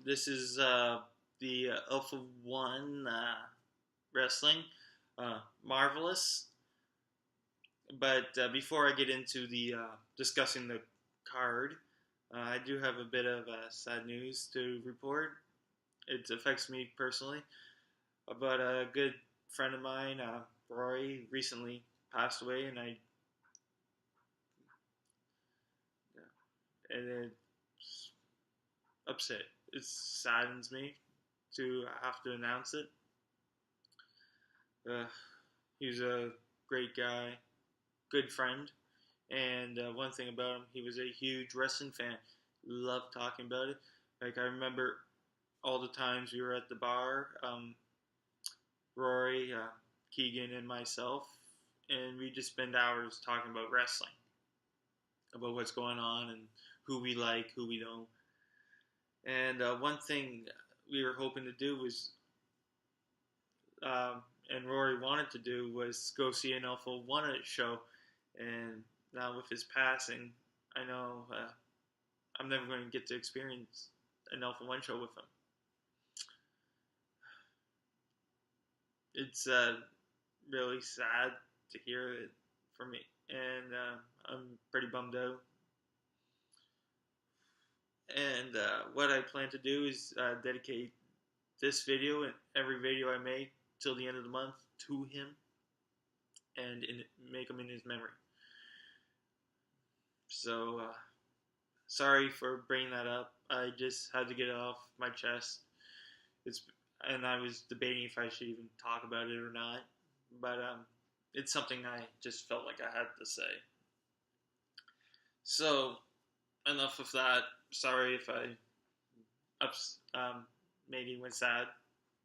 This is the Alpha-1 wrestling. Marvelous. But before I get into the discussing the card, I do have a bit of sad news to report. It affects me personally. But a good friend of mine, Rory, recently passed away, and it's upset. It saddens me to have to announce it. Uh, he was a great guy, good friend, and one thing about him, he was a huge wrestling fan. Loved talking about it. Like, I remember all the times we were at the bar, Rory, Keegan, and myself, and we just spend hours talking about wrestling, about what's going on and who we like, who we don't. And one thing we were hoping to do was, and Rory wanted to do, was go see an Alpha-1 show. And now with his passing, I know I'm never going to get to experience an Alpha-1 show with him. It's really sad to hear it from me, and I'm pretty bummed out. And what I plan to do is dedicate this video and every video I make till the end of the month to him and make him in his memory. So, sorry for bringing that up. I just had to get it off my chest. And I was debating if I should even talk about it or not. But it's something I just felt like I had to say. So, enough of that. Sorry if I made anyone sad.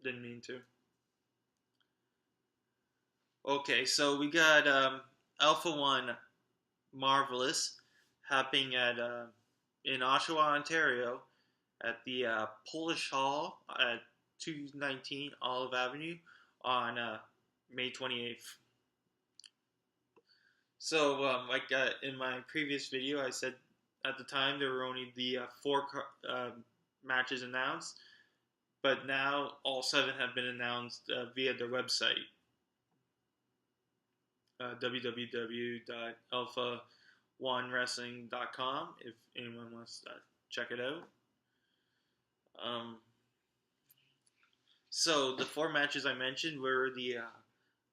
Didn't mean to. Okay, so we got Alpha-1 Marvelous happening in Oshawa, Ontario, at the Polish Hall at 219 Olive Avenue on May 28th. So, like in my previous video, I said at the time there were only the 4 matches announced, but now all 7 have been announced via their website, www.alpha1wrestling.com, if anyone wants to check it out. So the 4 matches I mentioned were the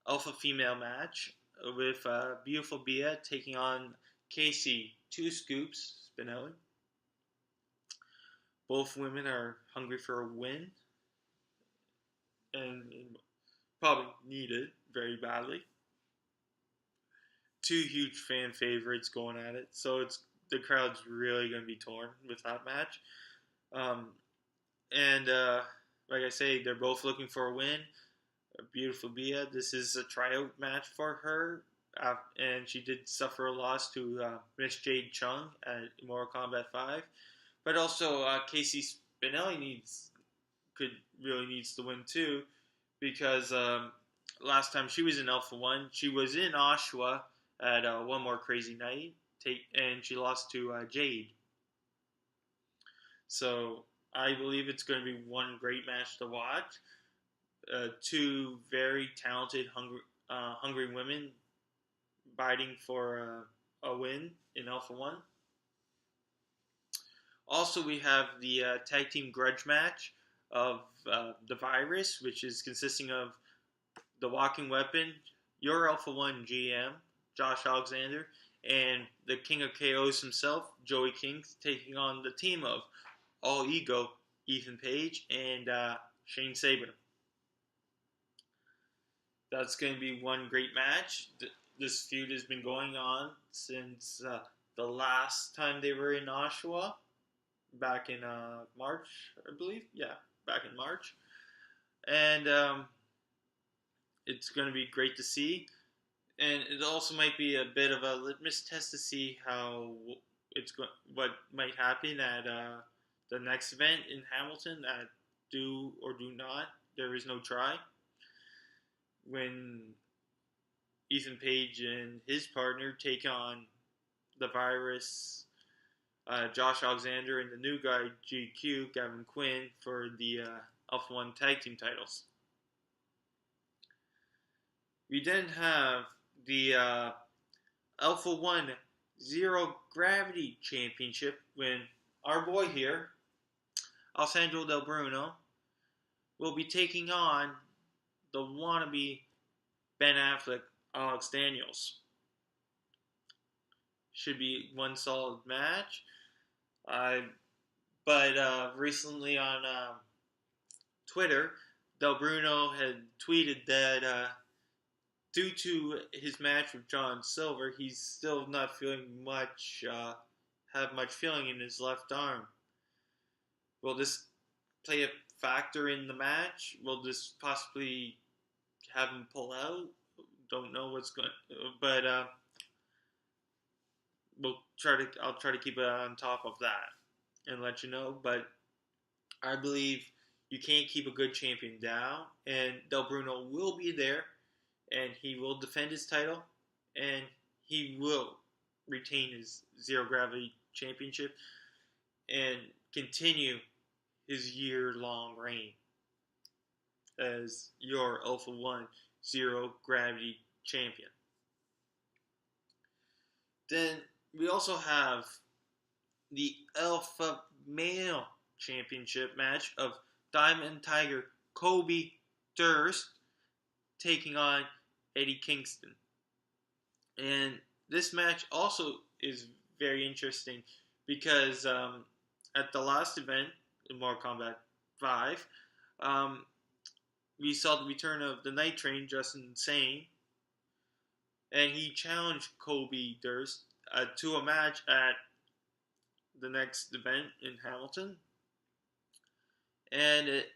Alpha female match with beautiful Beaa taking on Casey 2 Scoops Spinelli. Both women are hungry for a win and probably need it very badly. 2 huge fan favorites going at it, so the crowd's really going to be torn with that match. And like I say, they're both looking for a win. A beautiful Beaa. This is a tryout match for her, and she did suffer a loss to Miss Jade Chung at Mortal Kombat 5. But also, Casey Spinelli needs to win too, because last time she was in Alpha-1, she was in Oshawa at One More Crazy Night, and she lost to Jade. So I believe it's going to be one great match to watch. 2 very talented, hungry women fighting for a win in Alpha-1. Also, we have the tag team grudge match of the Virus, which is consisting of the Walking Weapon, your Alpha-1 GM, Josh Alexander, and the King of KOs himself, Joey King, taking on the team of All Ego, Ethan Page, and Shane Sabre. That's going to be one great match. This feud has been going on since the last time they were in Oshawa, back in March, I believe. Yeah, back in March. And it's going to be great to see. And it also might be a bit of a litmus test to see what might happen at the next event in Hamilton at Do or Do Not. There is no try. When Ethan Page and his partner take on the Virus Josh Alexander and the new guy, GQ, Gavin Quinn, for the Alpha-1 tag team titles. We then have the Alpha-1 Zero Gravity Championship when our boy here, Alessandro Del Bruno, will be taking on the wannabe Ben Affleck, Alex Daniels. Should be one solid match. But recently on Twitter, Del Bruno had tweeted that due to his match with John Silver, he's still not feeling have much feeling in his left arm. Will this play a factor in the match? Will this possibly have him pull out? Don't know what's going, but I'll try to keep it on top of that and let you know. But I believe you can't keep a good champion down, and Del Bruno will be there, and he will defend his title, and he will retain his Zero Gravity Championship and continue his year-long reign as your Alpha-1 Zero Gravity Champion. Then we also have the Alpha Male Championship match of Diamond Tiger Kobe Durst taking on Eddie Kingston. And this match also is very interesting because at the last event in Mortal Kombat 5, we saw the return of the Night Train, Justin Sane, and he challenged Kobe Durst to a match at the next event in Hamilton. And it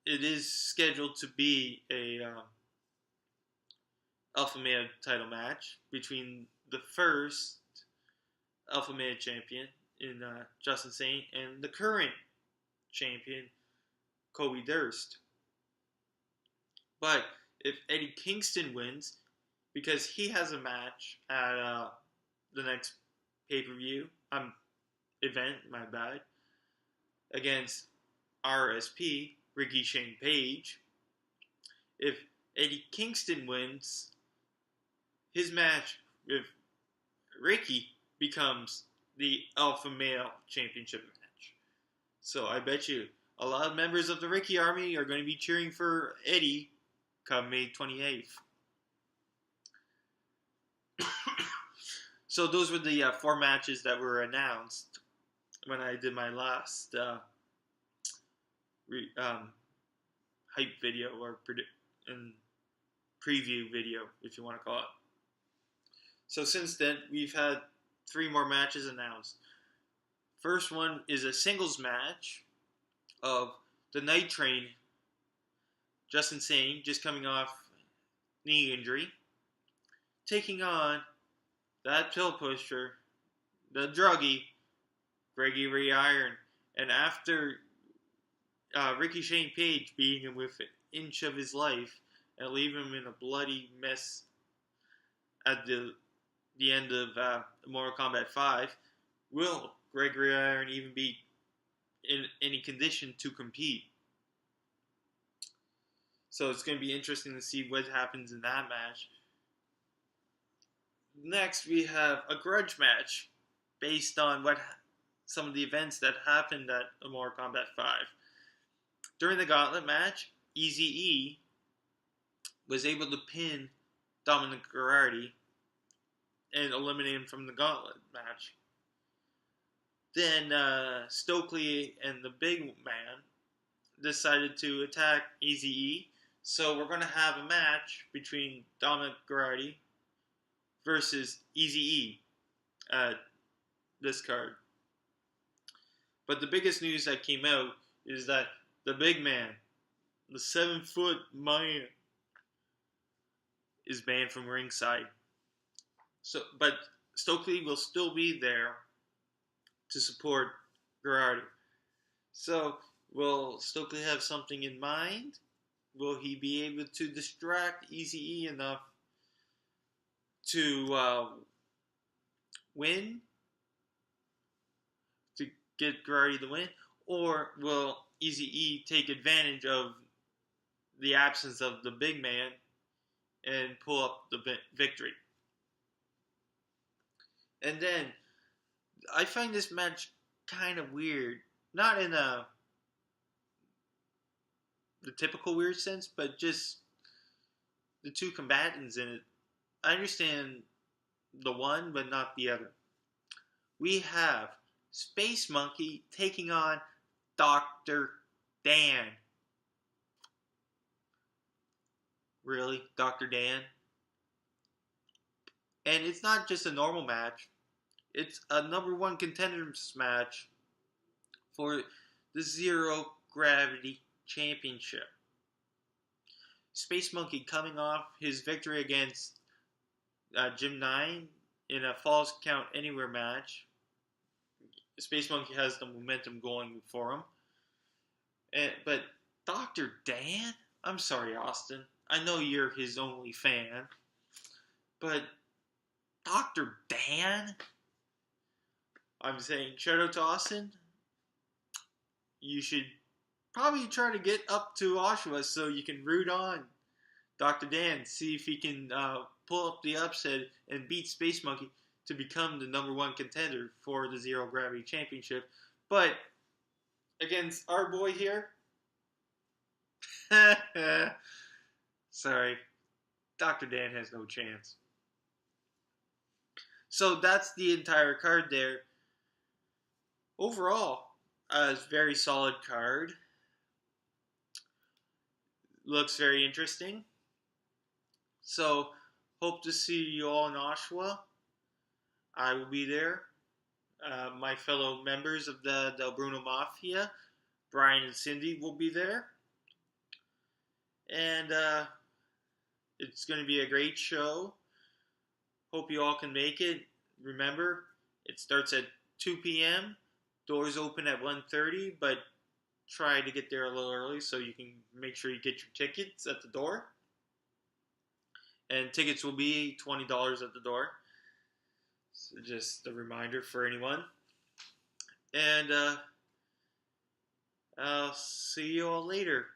is scheduled to be a Alpha Male title match between the first Alpha Male champion in Justin Sane and the current champion, Kobe Durst. But if Eddie Kingston wins, because he has a match at the next pay-per-view, event, my bad, against RSP, Ricky Shane Page. If Eddie Kingston wins, his match with Ricky becomes the Alpha Male Championship match. So I bet you a lot of members of the Ricky Army are going to be cheering for Eddie come May 28th. So those were the 4 matches that were announced when I did my last hype video or preview video, if you want to call it. So since then, we've had 3 more matches announced. First one is a singles match of the Night Train, Justin Sane, just coming off knee injury, taking on that pill pusher, the druggie, Gregory Iron. And after Ricky Shane Page beating him with an inch of his life and leaving him in a bloody mess at the end of Mortal Kombat 5, will Gregory Iron even be in any condition to compete? So it's going to be interesting to see what happens in that match. Next, we have a grudge match based on some of the events that happened at Mortal Kombat 5. During the Gauntlet match, Eazy-E was able to pin Dominic and eliminate him from the Gauntlet match. Then Stockely and the Big Man decided to attack Eazy-E. So we're going to have a match between Dominic Garrini versus Eazy-E at this card. But the biggest news that came out is that the Big Man, the 7-foot man, is banned from ringside. But Stockely will still be there to support Garrini. So, will Stockely have something in mind? Will he be able to distract Eazy-E enough to win? get Garrini the win, or will Eazy-E take advantage of the absence of the big man and pull up the victory? And then I find this match kind of weird, not in the typical weird sense, but just the two combatants in it. I understand the one, but not the other. We have Space Monkey taking on Dr. Dan. Really? Dr. Dan? And it's not just a normal match. It's a #1 contenders match for the Zero Gravity Championship. Space Monkey coming off his victory against Jim 9 in a Falls Count Anywhere match. Space Monkey has the momentum going for him. But Dr. Dan? I'm sorry, Austin. I know you're his only fan. But Dr. Dan? I'm saying, shout out to Austin. You should probably try to get up to Oshawa so you can root on Dr. Dan. See if he can pull up the upset and beat Space Monkey to become the #1 contender for the Zero Gravity Championship. But against our boy here, sorry, Dr. Dan has no chance. So that's the entire card there. Overall, a very solid card. Looks very interesting. So, hope to see you all in Oshawa. I will be there. My fellow members of the Bruno Mafia, Brian and Cindy, will be there. And it's going to be a great show. Hope you all can make it. Remember, it starts at 2 p.m. Doors open at 1:30, but try to get there a little early so you can make sure you get your tickets at the door. And tickets will be $20 at the door. So just a reminder for anyone. And I'll see you all later.